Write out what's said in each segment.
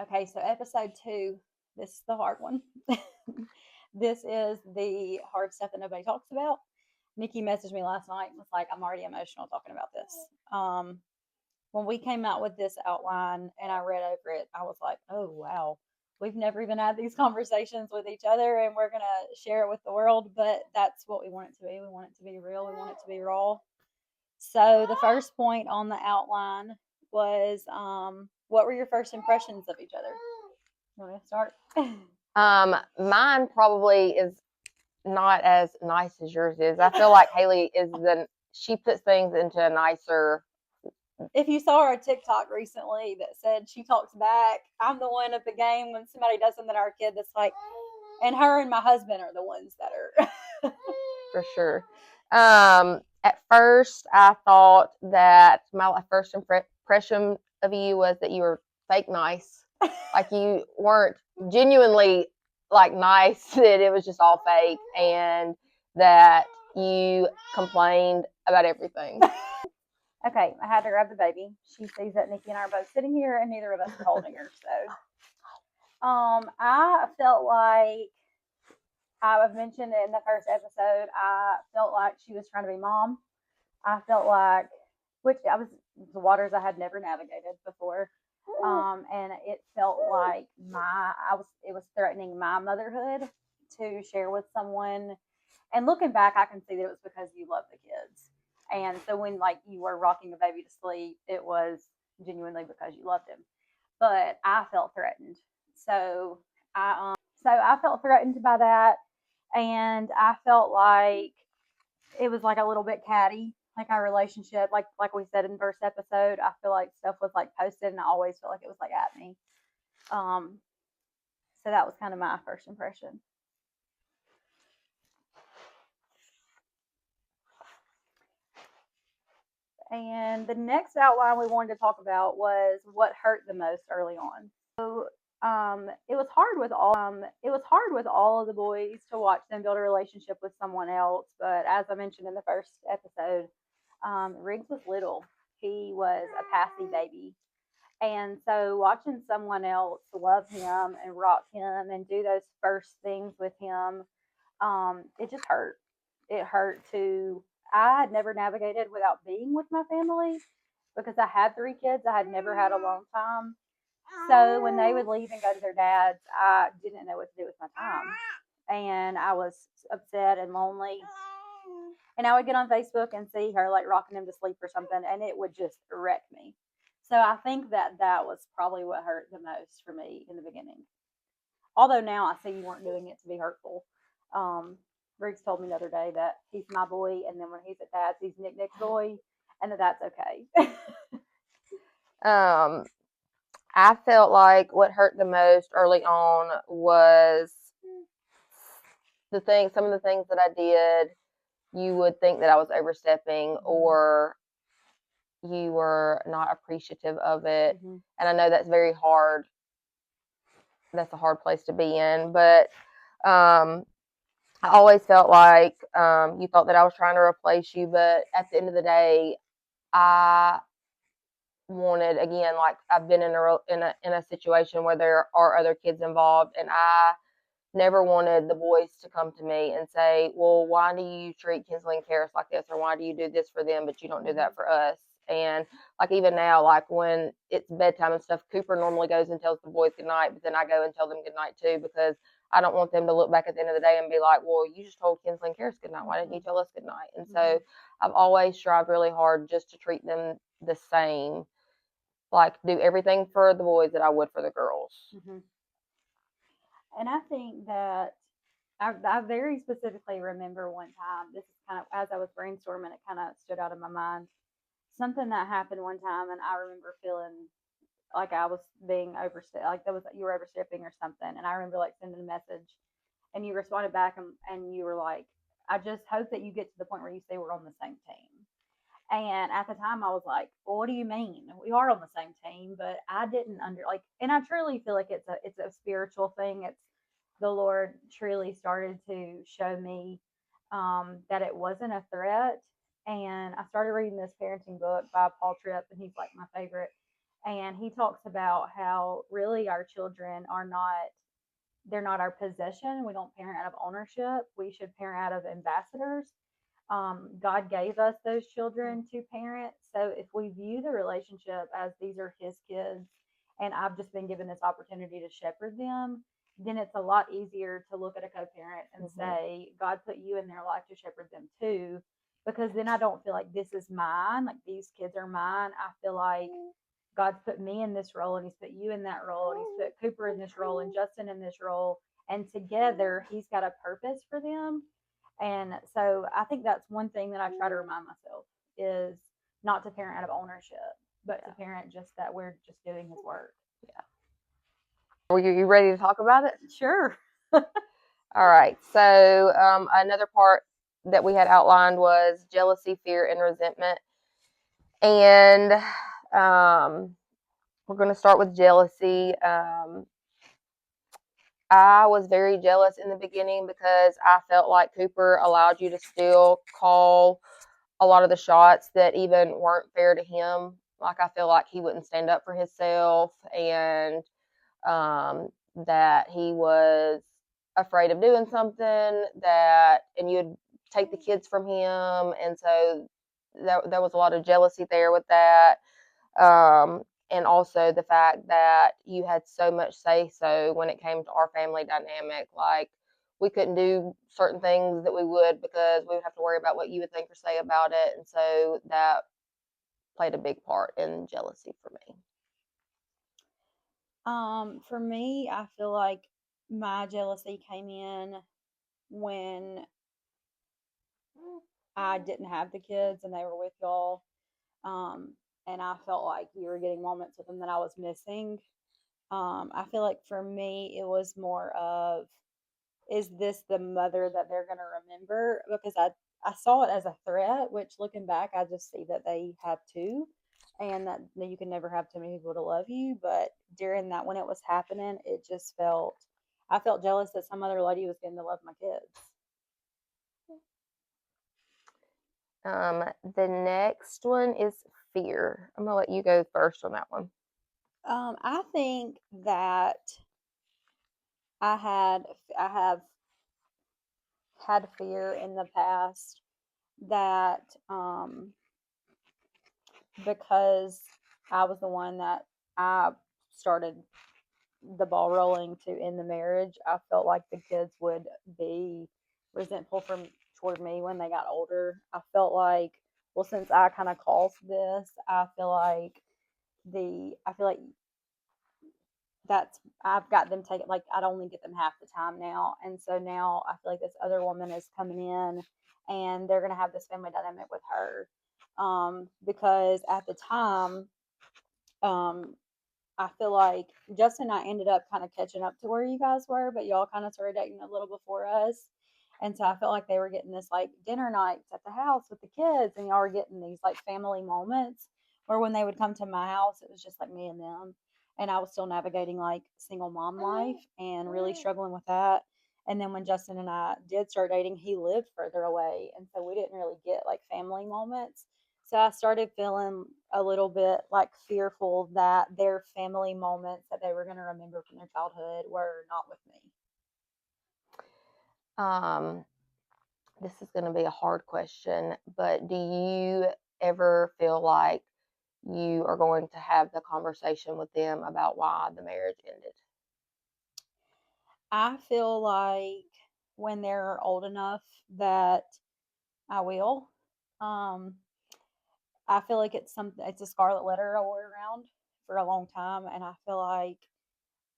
Okay, so episode 2, this is the hard one. This is the hard stuff that nobody talks about. Nikki messaged me last night and was like, I'm already emotional talking about this. When we came out with this outline and I read over it, I was like, oh, wow. We've never even had these conversations with each other and we're going to share it with the world, but that's what we want it to be. We want it to be real. We want it to be raw. So the first point on the outline was what were your first impressions of each other? You want to start? Mine probably is not as nice as yours is. I feel like Haley she puts things into a nicer. If you saw our TikTok recently that said she talks back, I'm the one at the game when somebody does something to our kid that's like, and her and my husband are the ones that are. For sure. At first, I thought that my first impression of you was that you were fake nice. Like you weren't genuinely like nice, that it was just all fake, and that you complained about everything. Okay, I had to grab the baby. She sees that Nikki and I are both sitting here and neither of us are holding her. So I felt like I've mentioned it in the first episode. I felt like she was trying to be mom. I felt like, which I was the waters I had never navigated before, and it felt like it was threatening my motherhood to share with someone. And looking back, I can see that it was because you love the kids, and so when like you were rocking a baby to sleep, it was genuinely because you loved him. But I felt threatened, so I felt threatened by that, and I felt like it was like a little bit catty, like our relationship, like we said in the first episode. I feel like stuff was like posted, and I always felt like it was like at me. Um, so that was kind of my first impression. And the next outline we wanted to talk about was what hurt the most early on. So it was hard with all of the boys to watch them build a relationship with someone else. But as I mentioned in the first episode, Riggs was little. He was a passy baby. And so watching someone else love him and rock him and do those first things with him, it just hurt. It hurt to, I had never navigated without being with my family because I had 3 kids. I had never had a long time. So when they would leave and go to their dads, I didn't know what to do with my time. And I was upset and lonely. And I would get on Facebook and see her like rocking him to sleep or something, and it would just wreck me. So I think that that was probably what hurt the most for me in the beginning. Although now I see you weren't doing it to be hurtful. Um, Riggs told me the other day that he's my boy, and then when he's at dad's, he's Nick's boy, and that's okay. I felt like what hurt the most early on was some of the things that I did. You would think that I was overstepping, or you were not appreciative of it. Mm-hmm. And I know that's very hard. That's a hard place to be in, but I always felt like you thought that I was trying to replace you, but at the end of the day, I wanted, again, like I've been in a situation where there are other kids involved, and I never wanted the boys to come to me and say, well, why do you treat Kinsley and Karis like this, or why do you do this for them but you don't do that for us? And like even now, like when it's bedtime and stuff, Cooper normally goes and tells the boys goodnight, but then I go and tell them goodnight too, because I don't want them to look back at the end of the day and be like, well, you just told Kinsley and Karis goodnight. Why didn't you tell us goodnight? And so I've always strived really hard just to treat them the same, like do everything for the boys that I would for the girls. Mm-hmm. And I think that I very specifically remember one time, this is kind of, as I was brainstorming, it kind of stood out in my mind. Something that happened one time, and I remember feeling like I was being overstepped, like you were overstepping or something. And I remember like sending a message, and you responded back, and you were like, I just hope that you get to the point where you say we're on the same team. And at the time, I was like, well, what do you mean? We are on the same team, but I didn't and I truly feel like it's a spiritual thing. It's the Lord truly started to show me that it wasn't a threat. And I started reading this parenting book by Paul Tripp, and he's like my favorite. And he talks about how really our children are not, they're not our possession. We don't parent out of ownership. We should parent out of ambassadors. God gave us those children to parent. So if we view the relationship as these are his kids and I've just been given this opportunity to shepherd them, then it's a lot easier to look at a co parent and say, God put you in their life to shepherd them too. Because then I don't feel like this is mine, like these kids are mine. I feel like God's put me in this role and he's put you in that role and he's put Cooper in this role and Justin in this role. And together he's got a purpose for them. And so I think that's one thing that I try to remind myself is not to parent out of ownership, but to parent just that we're just doing his work. Were you ready to talk about it? Sure. All right. So another part that we had outlined was jealousy, fear, and resentment. And we're going to start with jealousy. I was very jealous in the beginning because I felt like Cooper allowed you to still call a lot of the shots that even weren't fair to him. Like, I feel like he wouldn't stand up for himself, and that he was afraid of doing something and you'd take the kids from him. And so there was a lot of jealousy there with that. And also the fact that you had so much say so when it came to our family dynamic. Like, we couldn't do certain things that we would because we would have to worry about what you would think or say about it. And so that played a big part in jealousy for me. For me, I feel like my jealousy came in when I didn't have the kids and they were with y'all. And I felt like you were getting moments with them that I was missing. I feel like for me, it was more of, is this the mother that they're going to remember? Because I saw it as a threat, which looking back, I just see that they have two and that you can never have too many people to love you. But during that, when it was happening, it just felt, I felt jealous that some other lady was getting to love my kids. The next one is fear. I'm gonna let you go first on that one. I think that I have had fear in the past that because I was the one that I started the ball rolling to end the marriage, I felt like the kids would be resentful toward me when they got older. I felt like, well, since I kind of caused this, I feel like that's I've got them taken, like I'd only get them half the time now. And so now I feel like this other woman is coming in and they're gonna have this family dynamic with her. Because at the time, I feel like Justin and I ended up kind of catching up to where you guys were, but y'all kind of started dating a little before us. And so I felt like they were getting this like dinner nights at the house with the kids, and y'all were getting these like family moments where when they would come to my house, it was just like me and them. And I was still navigating like single mom life and really struggling with that. And then when Justin and I did start dating, he lived further away. And so we didn't really get like family moments. So I started feeling a little bit like fearful that their family moments that they were going to remember from their childhood were not with me. This is going to be a hard question, but do you ever feel like you are going to have the conversation with them about why the marriage ended? I feel like when they're old enough that I will. Um, I feel like it's a scarlet letter I wore around for a long time, and I feel like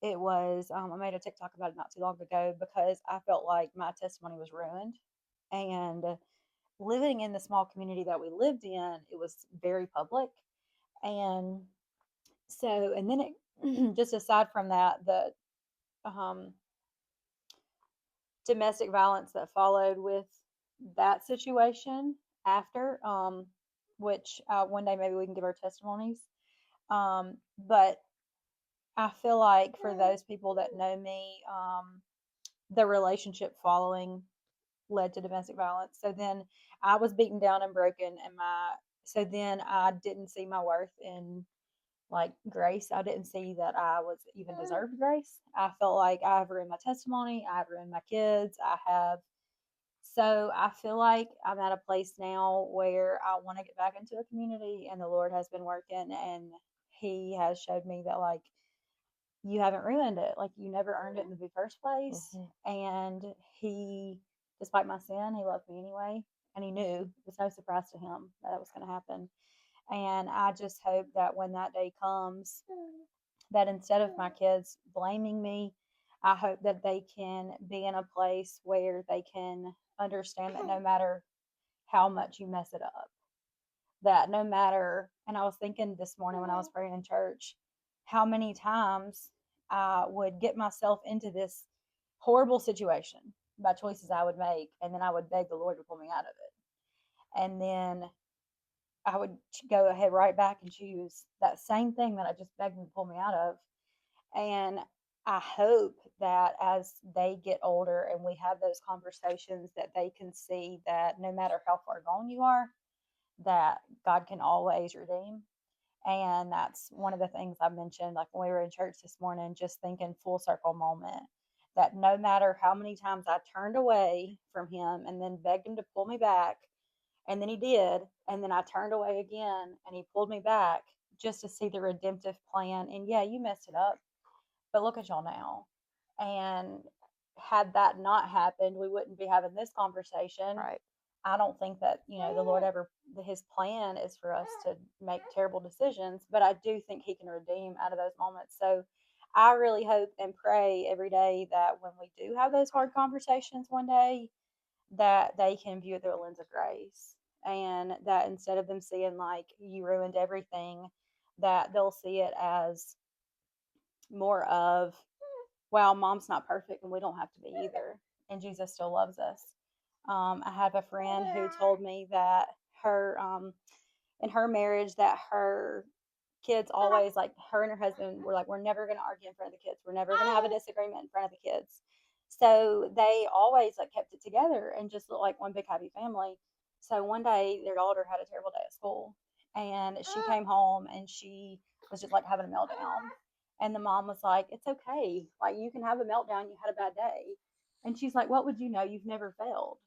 it was. I made a TikTok about it not too long ago because I felt like my testimony was ruined, and living in the small community that we lived in, it was very public, and so and then it just aside from that, the um, domestic violence that followed with that situation after, which one day maybe we can give our testimonies. But I feel like for those people that know me, the relationship following led to domestic violence. So then I was beaten down and broken, and so then I didn't see my worth in like grace. I didn't see that I was even deserved grace. I felt like I have ruined my testimony. I have ruined my kids. So I feel like I'm at a place now where I want to get back into a community, and the Lord has been working, and He has showed me that, like, you haven't ruined it. Like, you never earned it in the first place. And He, despite my sin, He loved me anyway. And He knew, it was no surprise to Him that was going to happen. And I just hope that when that day comes, that instead of my kids blaming me, I hope that they can be in a place where they can understand that no matter how much you mess it up, that no matter, and I was thinking this morning when I was praying in church, how many times I would get myself into this horrible situation by choices I would make, and then I would beg the Lord to pull me out of it. And then I would go ahead right back and choose that same thing that I just begged him to pull me out of. And I hope that as they get older and we have those conversations, that they can see that no matter how far gone you are, that God can always redeem. And that's one of the things I mentioned, like when we were in church this morning, just thinking full circle moment, that no matter how many times I turned away from Him and then begged Him to pull me back, and then He did, and then I turned away again and He pulled me back, just to see the redemptive plan. And yeah, you messed it up, but look at y'all now. And had that not happened, we wouldn't be having this conversation. Right. I don't think that, the Lord ever, His plan is for us to make terrible decisions, but I do think He can redeem out of those moments. So I really hope and pray every day that when we do have those hard conversations one day, that they can view it through a lens of grace, and that instead of them seeing like you ruined everything, that they'll see it as more of, wow, mom's not perfect and we don't have to be either. And Jesus still loves us. I have a friend who told me that her, in her marriage, that her kids always, like, her and her husband were like, we're never going to argue in front of the kids. We're never going to have a disagreement in front of the kids. So they always like kept it together and just looked like one big happy family. So one day their daughter had a terrible day at school, and she came home and she was just like having a meltdown. And the mom was like, it's okay. Like, you can have a meltdown. You had a bad day. And she's like, what would you know? You've never failed.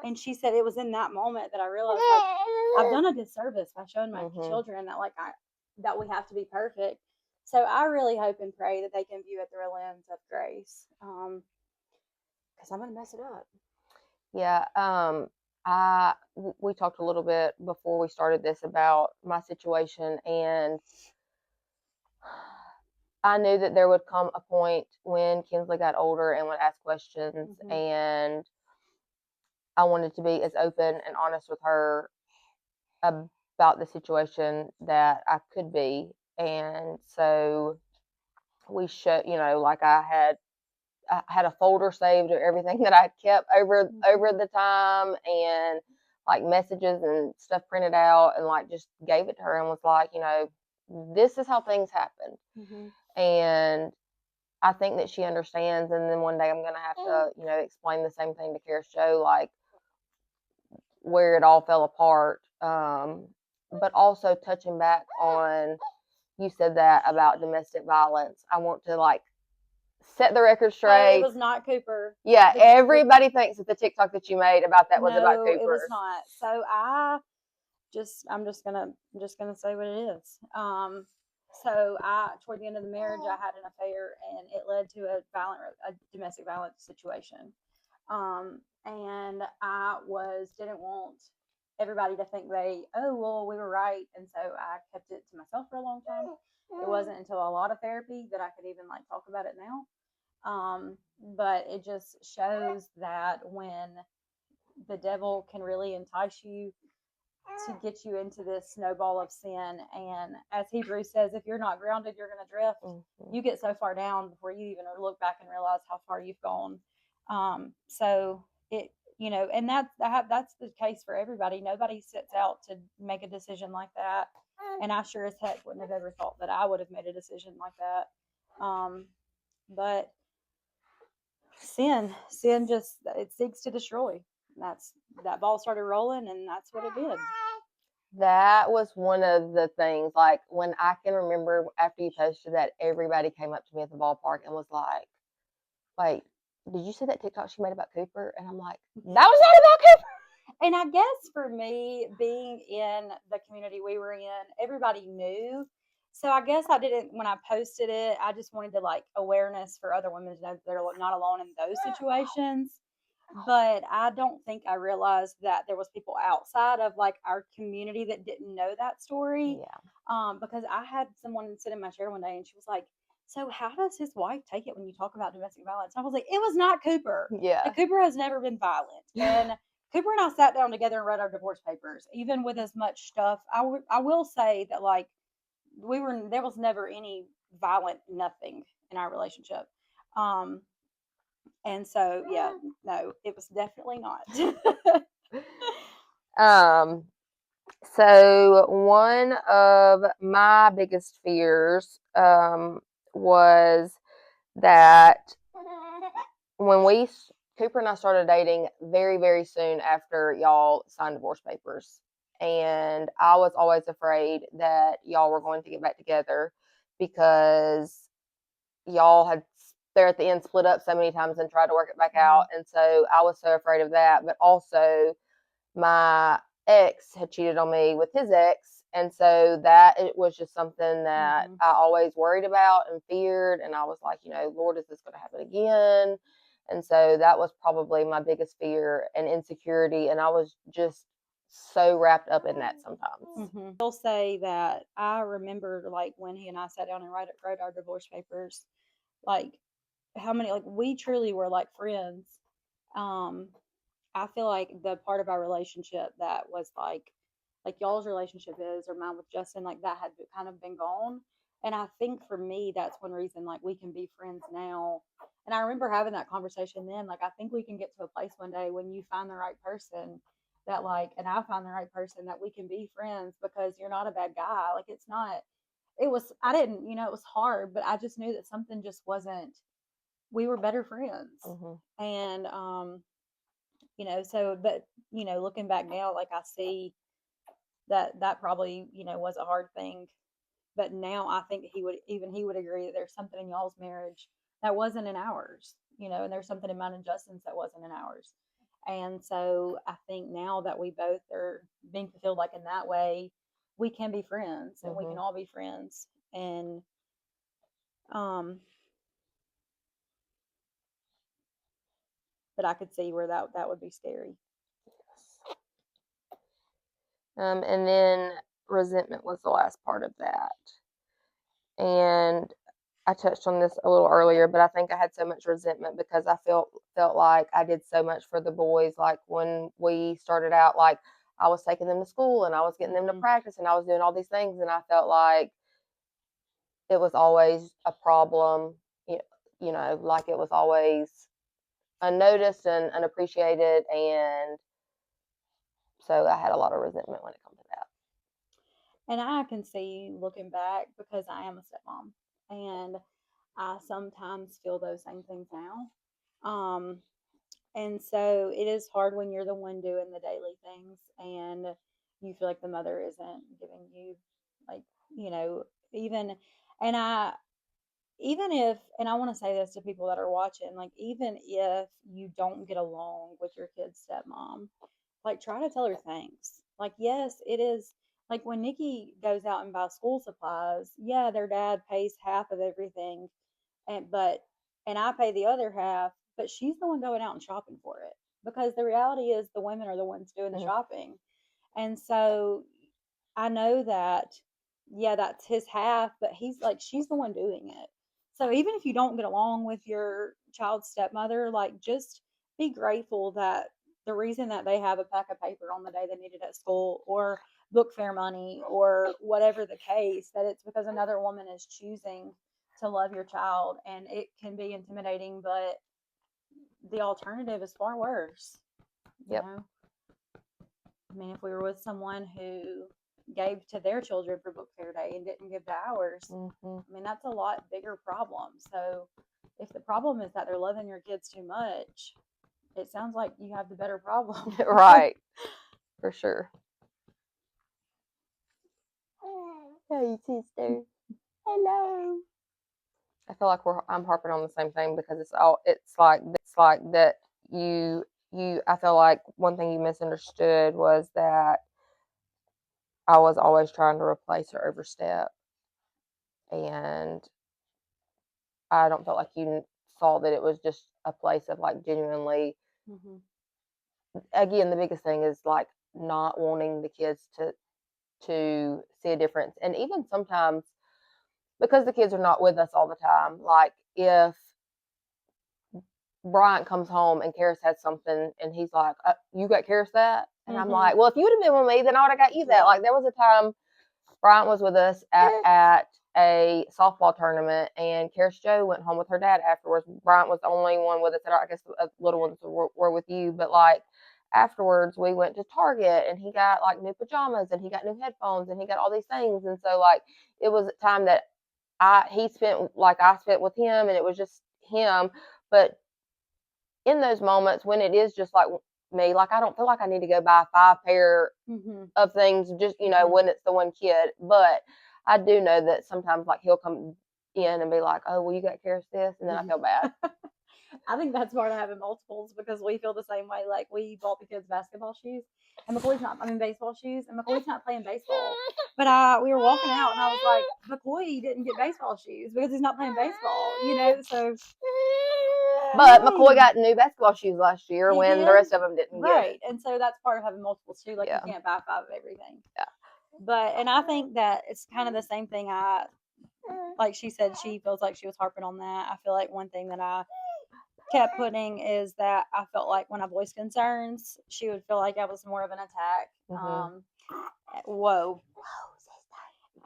And she said it was in that moment that I realized, like, I've done a disservice by showing my children that, like, that we have to be perfect. So I really hope and pray that they can view it through a lens of grace. Because I'm going to mess it up. Yeah. We talked a little bit before we started this about my situation, and I knew that there would come a point when Kinsley got older and would ask questions, and I wanted to be as open and honest with her about the situation that I could be. And so we should, like I had a folder saved of everything that I kept over the time, and like messages and stuff printed out, and like just gave it to her and was like, this is how things happened. And I think that she understands. And then one day I'm going to have to, explain the same thing to Karis Joe, like where it all fell apart. But also touching back on, you said that about domestic violence. I want to like set the record straight. It was not Cooper. Yeah, everybody thinks that the TikTok that you made about that was about Cooper. It was not. So I'm just gonna say what it is. So toward the end of the marriage, I had an affair, and it led to a domestic violence situation. And I didn't want everybody to think we were right, and so I kept it to myself for a long time. It wasn't until a lot of therapy that I could even like talk about it now. But it just shows that when the devil can really entice you to get you into this snowball of sin, and as Hebrews says, if you're not grounded, you're going to drift. You get so far down before you even look back and realize how far you've gone. So it, and that's the case for everybody. Nobody sets out to make a decision like that, and I sure as heck wouldn't have ever thought that I would have made a decision like that. But sin just, it seeks to destroy. That ball started rolling, and that's what it did. That was one of the things, like, when I can remember after you posted that, everybody came up to me at the ballpark and was like, "Wait, did you see that TikTok she made about Cooper?" And I'm like, "That was not about Cooper." And I guess for me, being in the community we were in, everybody knew. So I guess I didn't, when I posted it, I just wanted to like awareness for other women to know that they're not alone in those situations. But I don't think I realized that there was people outside of like our community that didn't know that story. Yeah. Because I had someone sit in my chair one day and she was like, "So how does his wife take it when you talk about domestic violence?" I was like, "It was not Cooper. Yeah. Like, Cooper has never been violent." And Cooper and I sat down together and read our divorce papers, even with as much stuff. I will say that like there was never any violent nothing in our relationship. Um, and so yeah, no, it was definitely not. Um, so one of my biggest fears was that when Cooper and I started dating very, very soon after y'all signed divorce papers. And I was always afraid that y'all were going to get back together because y'all had there at the end split up so many times and tried to work it back out. And so I was so afraid of that. But also, my ex had cheated on me with his ex. And so that it was just something that I always worried about and feared. And I was like, Lord, is this going to happen again? And so that was probably my biggest fear and insecurity. And I was just so wrapped up in that sometimes. I'll say that I remember like when he and I sat down and wrote our divorce papers, like how many like we truly were like friends. Um, I feel like the part of our relationship that was like y'all's relationship is or mine with Justin, like that had kind of been gone. And I think for me, that's one reason like we can be friends now. And I remember having that conversation then. Like I think we can get to a place one day when you find the right person that like, and I find the right person that we can be friends because you're not a bad guy. Like it's not. It was. I didn't. It was hard, but I just knew that something just wasn't. We were better friends, and so but looking back now, like I see that probably was a hard thing, but now I think he would agree that there's something in y'all's marriage that wasn't in ours, and there's something in mine and Justin's that wasn't in ours. And so I think now that we both are being fulfilled like in that way, we can be friends and we can all be friends. And but I could see where that would be scary. And then resentment was the last part of that. And I touched on this a little earlier, but I think I had so much resentment because I felt like I did so much for the boys. Like when we started out, like I was taking them to school and I was getting them to practice and I was doing all these things, and I felt like it was always a problem, like it was always unnoticed and unappreciated, and so I had a lot of resentment when it comes to that. And I can see looking back because I am a stepmom and I sometimes feel those same things now. And so it is hard when you're the one doing the daily things and you feel like the mother isn't giving you like, even and I even if and I want to say this to people that are watching, like even if you don't get along with your kid's stepmom, like try to tell her thanks. Like yes, it is like when Nikki goes out and buys school supplies, yeah, their dad pays half of everything and I pay the other half, but she's the one going out and shopping for it because the reality is the women are the ones doing the shopping. And so I know that yeah, that's his half, but he's like she's the one doing it. So even if you don't get along with your child's stepmother, like just be grateful that the reason that they have a pack of paper on the day they need it at school or book fair money or whatever the case, that it's because another woman is choosing to love your child. And it can be intimidating, but the alternative is far worse. Yep. I mean, if we were with someone who gave to their children for book fair day and didn't give to ours, I mean, that's a lot bigger problem. So if the problem is that they're loving your kids too much, it sounds like you have the better problem. Right. For sure. Hey, sister. Hello. I feel like I'm harping on the same thing because it's like that I feel like one thing you misunderstood was that I was always trying to replace or overstep, and I don't feel like you saw that it was just a place of like genuinely. Mm-hmm. Again, the biggest thing is like not wanting the kids to see a difference, and even sometimes because the kids are not with us all the time, like if Bryant comes home and Karis has something and he's like, you got Karis that? And I'm like, well, if you would have been with me, then I would have got you that. Yeah. Like there was a time Bryant was with us at a softball tournament and Karis Joe went home with her dad afterwards. Bryant was the only one with us. I guess the little ones were with you, but like afterwards we went to Target and he got like new pajamas and he got new headphones and he got all these things. And so like it was a time that I spent with him and it was just him. But in those moments when it is just like me, like I don't feel like I need to go buy 5 pair of things just, when it's the one kid. But I do know that sometimes like he'll come in and be like, oh, well, you got Karis this, and then I feel bad. I think that's part of having multiples because we feel the same way. Like we bought the kids basketball shoes and baseball shoes, and McCoy's not playing baseball. But we were walking out and I was like, McCoy didn't get baseball shoes because he's not playing baseball, so. But McCoy got new basketball shoes last year when the rest of them didn't get it. Right, and so that's part of having multiples too. Like you can't buy 5 of everything. Yeah. And I think that it's kind of the same thing. Like she said, she feels like she was harping on that. I feel like one thing that I kept putting is that I felt like when I voiced concerns, she would feel like I was more of an attack. Whoa.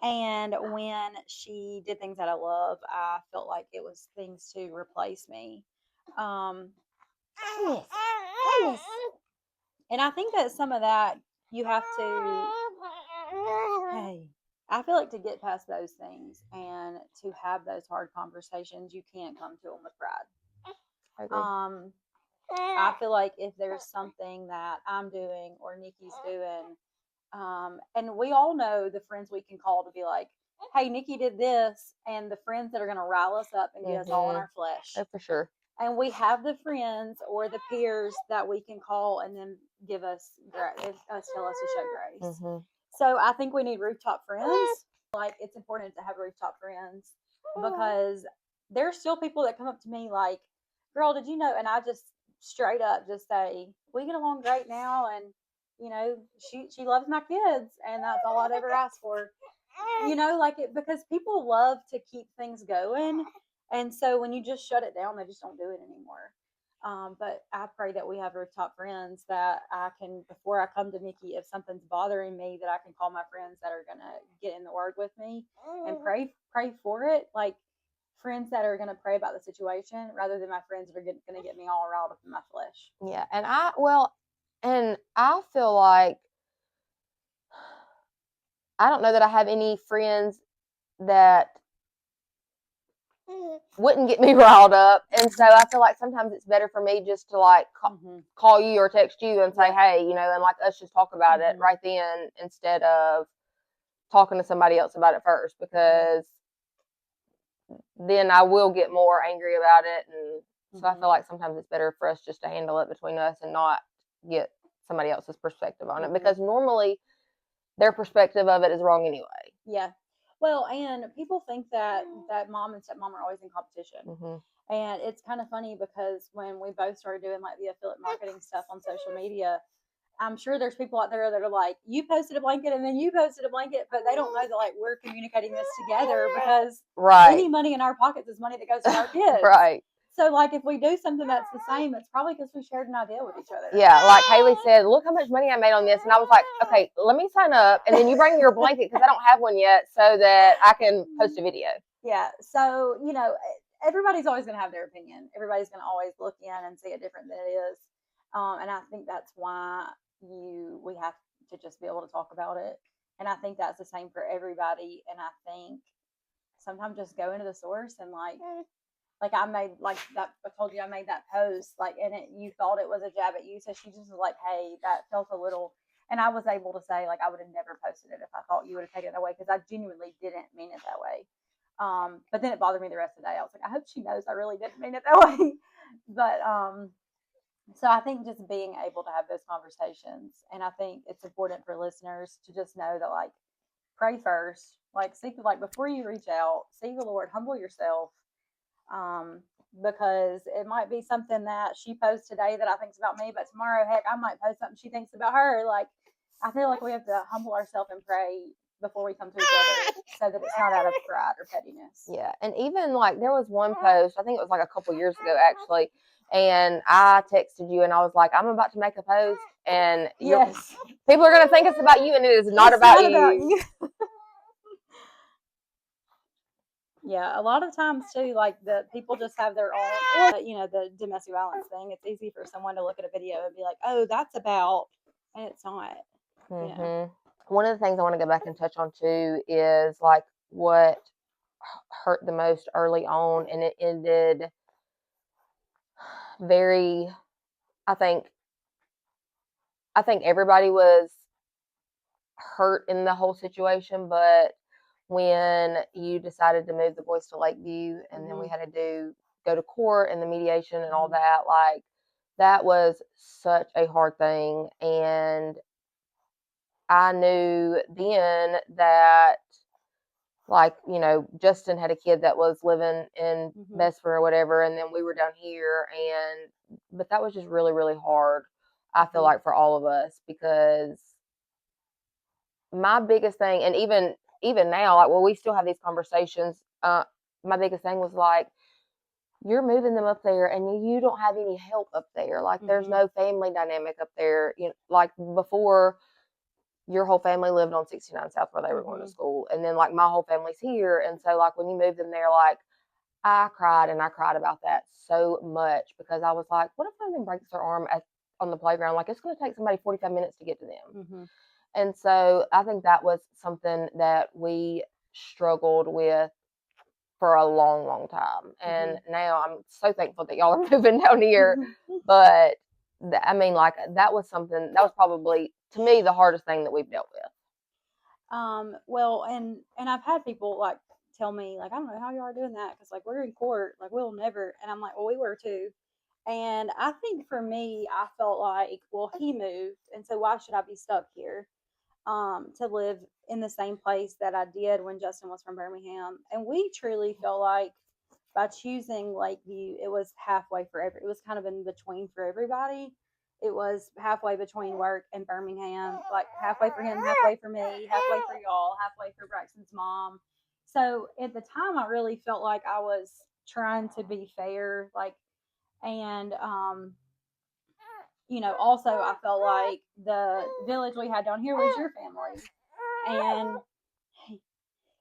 And when she did things that I love, I felt like it was things to replace me. And I think that some of that you have to, I feel like to get past those things and to have those hard conversations, you can't come to them with pride. I agree. I feel like if there's something that I'm doing or Nikki's doing, and we all know the friends we can call to be like, hey, Nikki did this, and the friends that are going to rile us up and get us all in our flesh. Oh, for sure. And we have the friends or the peers that we can call and then give us tell us to show grace. So I think we need rooftop friends. Like it's important to have rooftop friends because there's still people that come up to me like, girl, did you know? And I just straight up just say, we get along great now, and she loves my kids, and that's all I'd ever ask for. Like it, because people love to keep things going, and so when you just shut it down, they just don't do it anymore. But I pray that we have rooftop friends that I can, before I come to Nikki, if something's bothering me, that I can call my friends that are gonna get in the Word with me and pray for it. Like friends that are gonna pray about the situation, rather than my friends that are gonna get me all riled up in my flesh. Yeah, and I feel like I don't know that I have any friends that wouldn't get me riled up, and so I feel like sometimes it's better for me just to like call you or text you and say, hey, and like us just talk about it right then instead of talking to somebody else about it first, because then I will get more angry about it, and so I feel like sometimes it's better for us just to handle it between us and not get somebody else's perspective on it, because normally their perspective of it is wrong anyway. Yeah. Well, and people think that mom and stepmom are always in competition. And it's kind of funny because when we both started doing like the affiliate marketing stuff on social media, I'm sure there's people out there that are like, you posted a blanket and then you posted a blanket, but they don't know that like we're communicating this together, because any money in our pockets is money that goes to our kids. Right. So like if we do something that's the same, it's probably because we shared an idea with each other. Yeah, like Haley said, look how much money I made on this, and I was like, okay, let me sign up, and then you bring your blanket because I don't have one yet, so that I can post a video. Yeah. So everybody's always going to have their opinion. Everybody's going to always look in and see it different than it is. And I think that's why we have to just be able to talk about it. And I think that's the same for everybody. And I think sometimes just go into the source and like I made like that. I told you I made that post like, and you thought it was a jab at you. So she just was like, hey, that felt a little. And I was able to say, like, I would have never posted it if I thought you would have taken it away, because I genuinely didn't mean it that way. But then it bothered me the rest of the day. I was like, I hope she knows I really didn't mean it that way. But so I think just being able to have those conversations, and I think it's important for listeners to just know that, like, pray first, like, seek, like, before you reach out, seek the Lord, humble yourself, because it might be something that she posts today that I think's about me, but tomorrow, heck, I might post something she thinks about her. Like, I feel like we have to humble ourselves and pray before we come to each other, so that it's not out of pride or pettiness. Yeah, and even like there was one post, I think it was like a couple years ago actually, and I texted you and I was like, I'm about to make a post, and Yes, people are gonna think it's about you, and it is not about you. Yeah, a lot of times too, like, the people just have their own, the domestic violence thing. It's easy for someone to look at a video and be like, "Oh, that's about," and it's not. Mm-hmm. One of the things I want to go back and touch on too is like what hurt the most early on, and it ended very. I think everybody was hurt in the whole situation, but when you decided to move the boys to Lakeview, and then we had to go to court and the mediation and all that, like, that was such a hard thing. And I knew then that, like, Justin had a kid that was living in Bessemer or whatever, and then we were down here, but that was just really, really hard, I feel like, for all of us, because my biggest thing, and even now, like, well, we still have these conversations. My biggest thing was like, you're moving them up there, and you don't have any help up there. Like, there's no family dynamic up there. Like before, your whole family lived on 69 South where they were going to school, and then like my whole family's here, and so like when you move them there, like I cried about that so much, because I was like, what if one of them breaks their arm on the playground? Like, it's going to take somebody 45 minutes to get to them. And so I think that was something that we struggled with for a long, long time. And now I'm so thankful that y'all are moving down here. But I mean, like, that was probably, to me, the hardest thing that we've dealt with. Well, and I've had people like tell me, like, I don't know how you are doing that, because like, we're in court, like, we'll never. And I'm like, well, we were too. And I think for me, I felt like, well, he moved, and so why should I be stuck here? To live in the same place that I did when Justin was from Birmingham. And we truly felt like by choosing Lakeview, it was halfway for it was kind of in between for everybody. It was halfway between work and Birmingham, like halfway for him, halfway for me, halfway for y'all, halfway for Braxton's mom. So at the time, I really felt like I was trying to be fair, like, and also I felt like the village we had down here was your family,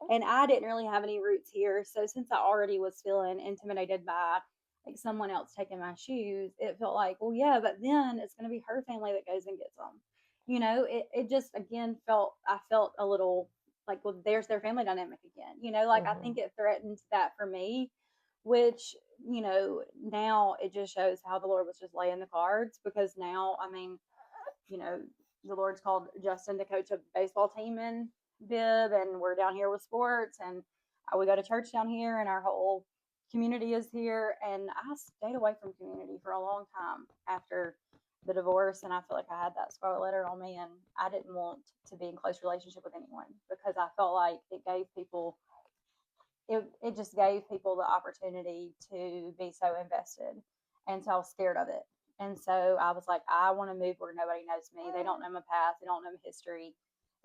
and I didn't really have any roots here. So since I already was feeling intimidated by like someone else taking my shoes, it felt like, well, yeah, but then it's going to be her family that goes and gets them. It just again I felt a little like, well, there's their family dynamic again. Like, I think it threatened that for me, which now it just shows how the Lord was just laying the cards, because now, I mean, the Lord's called Justin to coach a baseball team in Bibb, and we're down here with sports, and we go to church down here, and our whole community is here. And I stayed away from community for a long time after the divorce, and I feel like I had that scarlet letter on me, and I didn't want to be in close relationship with anyone, because I felt like it just gave people the opportunity to be so invested, and so I was scared of it. And so I was like, I want to move where nobody knows me. They don't know my past. They don't know my history.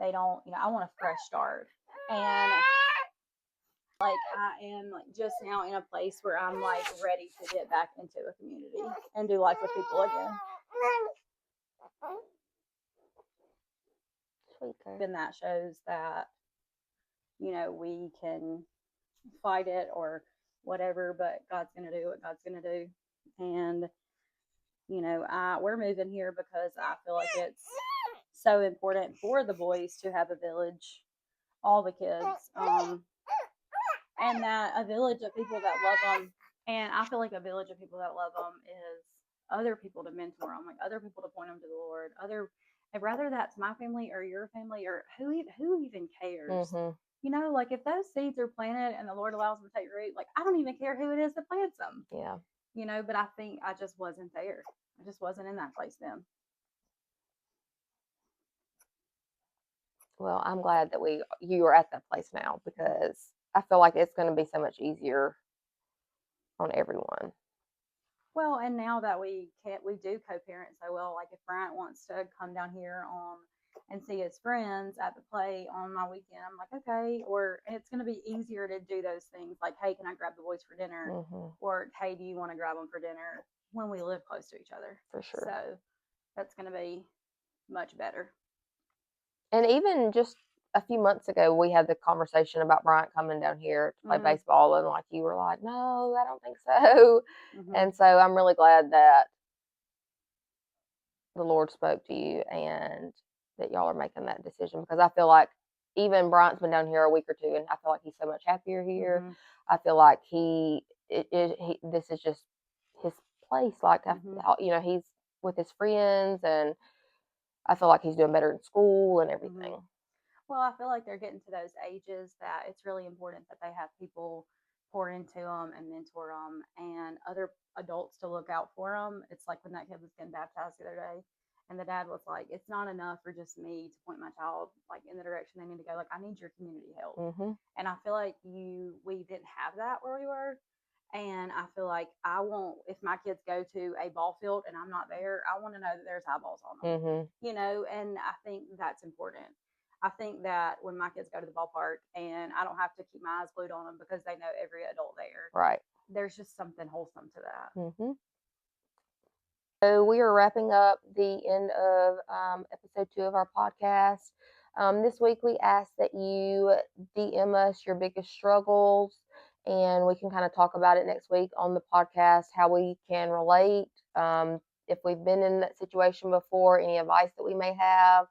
They don't, I want a fresh start. And like, I am like just now in a place where I'm like ready to get back into a community and do life with people again. And that shows that, we can fight it or whatever, but God's going to do what God's going to do. And, we're moving here because I feel like it's so important for the boys to have a village, all the kids, and that a village of people that love them. And I feel like a village of people that love them is other people to mentor them, like other people to point them to the Lord, And whether that's my family or your family or who even cares? Mhm. You know, like if those seeds are planted and the Lord allows them to take root, like I don't even care who it is that plants them. Yeah. You know, but I think I just wasn't there. I just wasn't in that place then. Well, I'm glad that you are at that place now, because I feel like it's going to be so much easier on everyone. Well, and now that we do co-parent so well. Like if Bryant wants to come down here and see his friends at the play on my weekend, I'm like, okay. Or it's going to be easier to do those things. Like, hey, can I grab the boys for dinner? Mhm. Or hey, do you want to grab them for dinner when we live close to each other? For sure. So that's going to be much better. And even just a few months ago, we had the conversation about Bryant coming down here to play Mhm. baseball, and like you were like, "No, I don't think so." Mhm. And so I'm really glad that the Lord spoke to you and that y'all are making that decision, because I feel like even Bryant's been down here a week or two, and I feel like he's so much happier here. Mhm. I feel like this is just his place. Like, Mhm. he's with his friends, and I feel like he's doing better in school and everything. Mhm. Well, I feel like they're getting to those ages that it's really important that they have people pour into them and mentor them and other adults to look out for them. It's like when that kid was getting baptized the other day, and the dad was like, "It's not enough for just me to point my child like in the direction they need to go. Like I need your community help." Hmm. And I feel like we didn't have that where we were. And I feel like I want, if my kids go to a ball field and I'm not there, I want to know that there's eyeballs on them, Hmm. you know, and I think that's important. I think that when my kids go to the ballpark and I don't have to keep my eyes glued on them because they know every adult there, Right. there's just something wholesome to that. Hmm. So we are wrapping up the end of episode 2 of our podcast. This week we asked that you DM us your biggest struggles, and we can kind of talk about it next week on the podcast, how we can relate, if we've been in that situation before, any advice that we may have.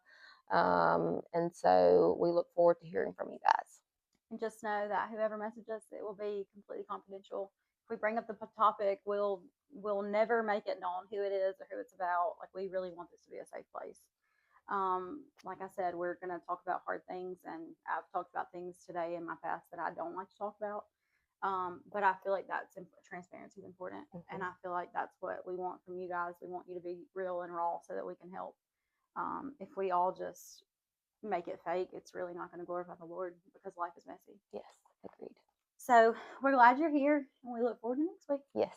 And so we look forward to hearing from you guys. And just know that whoever messages us, it will be completely confidential. If we bring up the topic, we'll never make it known who it is or who it's about. Like we really want this to be a safe place. Like I said, we're going to talk about hard things, and I've talked about things today in my past that I don't like to talk about. But I feel like transparency is important, and I feel like that's what we want from you guys. We want you to be real and raw so that we can help. If we all just make it fake, it's really not going to glorify the Lord because life is messy. Yes, agreed. So we're glad you're here, and we look forward to next week. Yes.